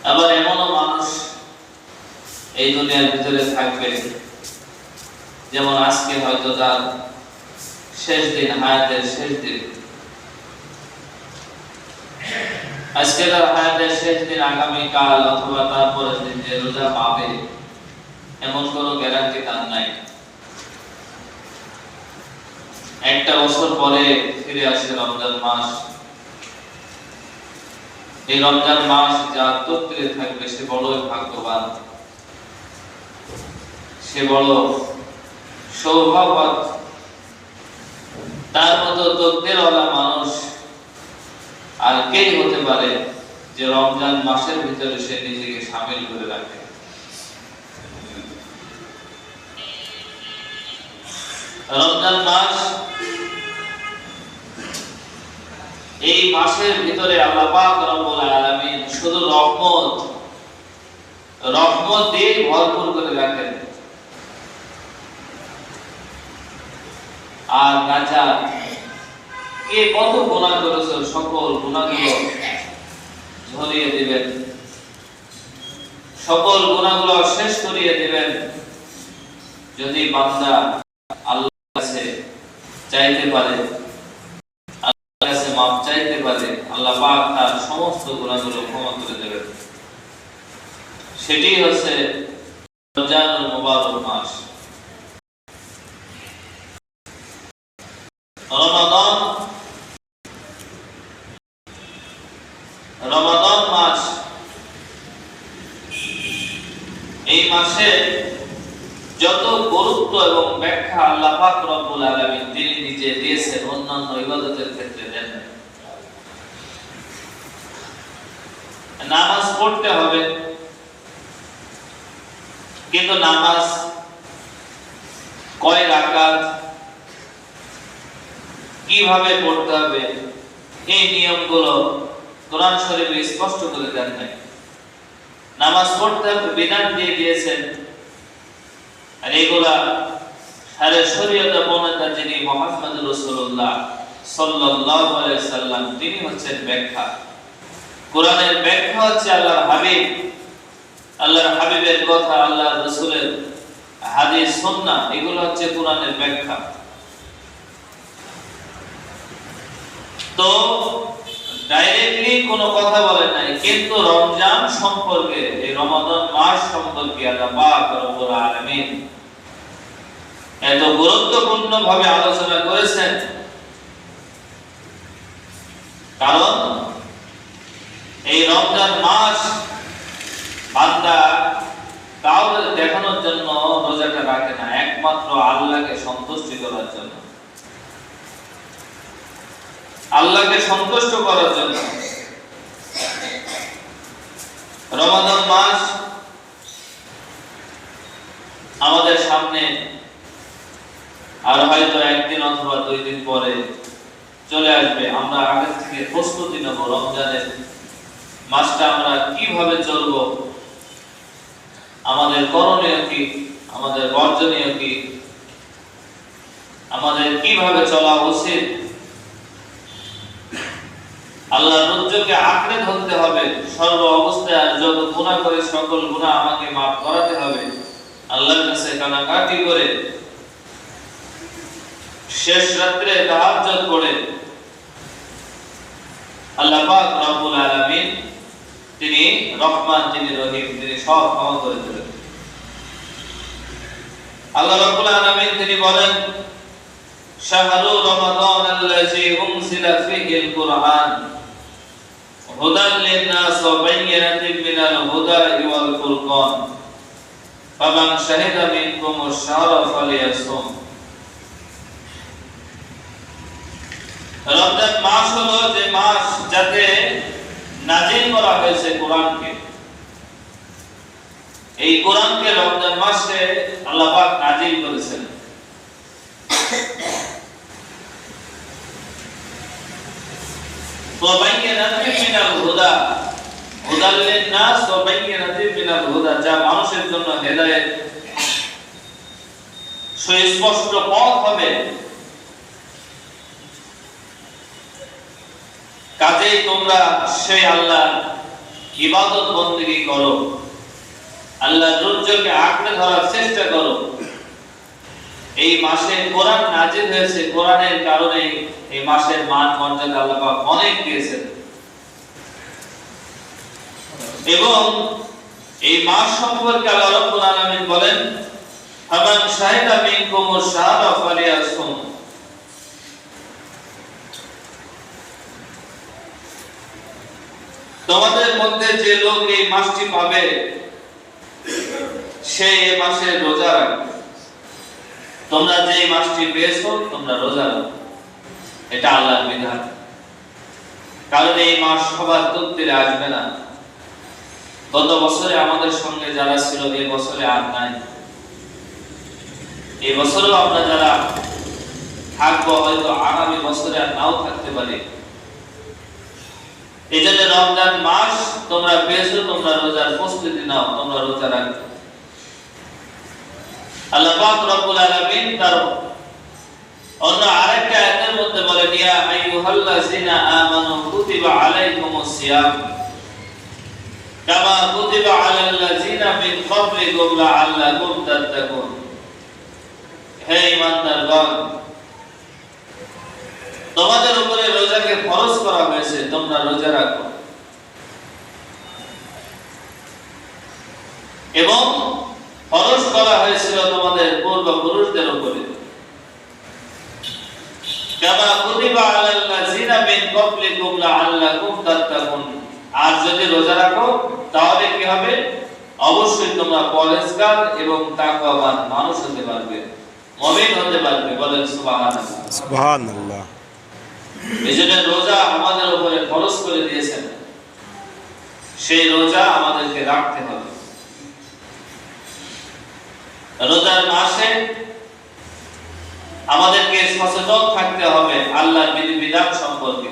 আবার এমনও মানুষ এই দুনিয়ার ভিতরে থাকবে, যেমন আজকে হয়তো তার শেষ দিন, হায়াতের শেষ দিন, আজকে তার হায়াতের শেষ দিন, আগামীকাল অথবা তারপরের দিন যে রোজা পাবে এমন কোনো গ্যারান্টি তার নাই। একটা বছর পরে ফিরে আসে রমজান মাস। এই রমজান মাস যার তকদিরে থাকবে সে বড়ই ভাগ্যবান, সে বড় সৌভাগ্যবান। তার মতো তকদিরওয়ালা মানুষ আর কে হতে পারে যে রমজান মাসের ভিতরে সে নিজেকে শামিল করে রাখে। রমজান মাস, এই মাসের ভিতরে আল্লাহ পাক রব্বুল আলামিন শুধু রহমত দিয়ে ভরপুর করে রাখেন। আর নাজাত, কে কত গুনাহ করেছে সকল গুনাহগুলো ঝরিয়ে দিবেন, সকল গুনাহগুলো শেষ করিয়ে দিবেন যদি বান্দা আল্লাহর কাছে চাইতে পারে, আল্লাহর কাছে মাফ চাইতে পারে। আল্লাহ পাক তার সমস্ত গুনাহগুলো ক্ষমা করে দেবেন। সেটি হচ্ছে রমজানুল মুবারক মাস। রমাদান মাস, এই মাসে যত গুরুত্ব এবং ব্যাখ্যা আল্লাহ পাক রব্বুল আলামিন তিনি নিজে দিয়েছেন, অন্যান্য ইবাদতের ক্ষেত্রে দেন। নামাজ পড়তে হবে, কিন্তু নামাজ কয় রাকাত, কিভাবে পড়তে হবে, এই নিয়মগুলো কোরআন শরীফে স্পষ্ট করে দেন নাই। নামাজ পড়তে হবে বিধান দিয়ে দিয়েছেন, আর এগুলা সারা শরীয়তে প্রণেতা যিনি মুহাম্মদ রাসূলুল্লাহ সাল্লাল্লাহু আলাইহি সাল্লাম, তিনি হচ্ছেন ব্যাখ্যা। কোরআনের ব্যাখ্যা হচ্ছে আল্লাহর হাবিব, আল্লাহর হাবিবের কথা, আল্লাহর রাসূলের হাদিস সুন্নাহ, এগুলো হচ্ছে কোরআনের ব্যাখ্যা। তো ডাইরেক্টলি কোনো কথা বলেন নাই, কিন্তু রমজান সম্পর্কে, এই রমাদান মাস সম্পর্কে আল্লাহ পাক রব্বুল আলামিন এত গুরুত্বপূর্ণ ভাবে আলোচনা করেছেন। কারণ এই রমজান মাস বান্দা কাউকে দেখানোর জন্য রোজাটা রাখে না, একমাত্র আল্লাহকে সন্তুষ্ট করার জন্য, আল্লাহকে সন্তুষ্ট করার জন্য। রমাদান মাস আমাদের সামনে আর হয়তো একদিন অথবা 2 দিন পরে চলে আসবে। আমরা আগে থেকে প্রস্তুতি নেব রমজানের মাসটা আমরা কিভাবে চলব, আমাদের করণীয় কি, আমাদের বর্জনীয় কি, আমাদের কিভাবে চলা উচিত। আল্লাহর রজ্জুকে আঁকড়ে ধরতে হবে সর্ব অবস্থায়, আর যত গুনাহ করে সকল গুনাহ আমাকে মাফ করাতে হবে। আল্লাহর কাছে কান্নাকাটি করে, শেষ রাত্রে তাহাজ্জুদ করে আল্লাহ পাক রব্বুল আলামিন তিনি রহমান, তিনি রহিম, তিনি সব ক্ষমা করে দেবেন। আল্লাহ রব্বুল আলামিন তিনি বলেন, শাহরু রমাদান আল্লাযী উনজিলা ফীহিল কুরআন হুদাল লিন-নাস ওয়া বায়্যিনাতিন মিনাল হুদাই ওয়াল ফুরকান ফামান শাহিদা মিনকুমুশ শাহরা ফালিয়াসুম। রমজান মাস হলো যে মাস যাতে নাজিল করা হয়েছে কোরআনকে। এই কোরআনকে রমজান মাসে আল্লাহ পাক নাজিল করেছেন। তো বাইয়িনাতিন মিনাল হুদা, হুদাল লিন-নাস ওয়া বাইয়িনাতিন মিনাল হুদা, যা মানুষের জন্য হেদায়েত, সুস্পষ্ট পথ হবে। কাজেই তোমরা সেই আল্লাহ ইবাদত বন্দেগী করো, আল্লাহর রুজকে আঁকড়ে ধরার চেষ্টা করো। এই মাসে কোরআন নাজিল হয়েছে, কোরআনের কারণে এই মাসের মান মর্যাদা আল্লাহ পাক অনেক দিয়েছেন। এবং এই মাস সম্পর্কে আল্লাহ রাব্বুল আলামিন বলেন, ফামান শাহিদা মিনকুমুশ শাহরা ফালিয়াসুম। তোমাদের মধ্যে যে লোক এই মাসটি পাবে সে এই মাসে রোজা রাখবে। তোমরা যে মাসটি পেয়েছো তোমরা রোজা রাখো, এটা আল্লাহর বিধান। কারণ এই মাস সবার তকদিরে আসবে না। গত বছরে আমাদের সঙ্গে যারা ছিল এই বছরে আর নাই। এই বছরেও আমরা যারা থাকবো হয়তো আগামী বছরে আর নাও থাকতে পারি। এই জন্য রমজান মাস তোমরা পেয়েছো, তোমরা রোজার প্রস্তুতি নাও, তোমরা রোজা রাখবে। আল্লাহ পাক রব্বুল আলামিন তার অন্য আরেকটা আয়াতের মধ্যে বলেন, ইয়া আইয়ুহাল্লাযিনা আমানু কুতিবা আলাইকুমুস সিয়াম কামা কুতিবা আলাল্লাযিনা মিন ক্বাবলিকুম লাআল্লাকুম তাত্তাকুন। হে ঈমানদারগণ, তোমাদের উপরে রোজাকে ফরজ করা হয়েছে, তোমরা রোজা রাখো। এবং ফরজ করা হয়েছিল তোমাদের পূর্বপুরুষদের উপরে, কামা কুতিবা আলাল্লাযিনা মিন ক্বাবলিকুম লাআল্লাকুম তাত্তাকুন। আর যদি রোজা রাখো তাহলে কি হবে? অবশ্যই তোমরা পরহেজগার এবং তাকওয়াবান মানুষ হতে পারবে, মুমিন হতে পারবে। বলেন সুবহানাল্লাহ। সুবহানাল্লাহ। এজন্য রোজা আমাদের উপরে ফরজ করে দিয়েছেন, সেই রোজা আমাদেরকে রাখতে হবে। রোজার মাসে আমাদেরকে সচেতন থাকতে হবে আল্লাহর বিধিবিধান সম্পর্কে।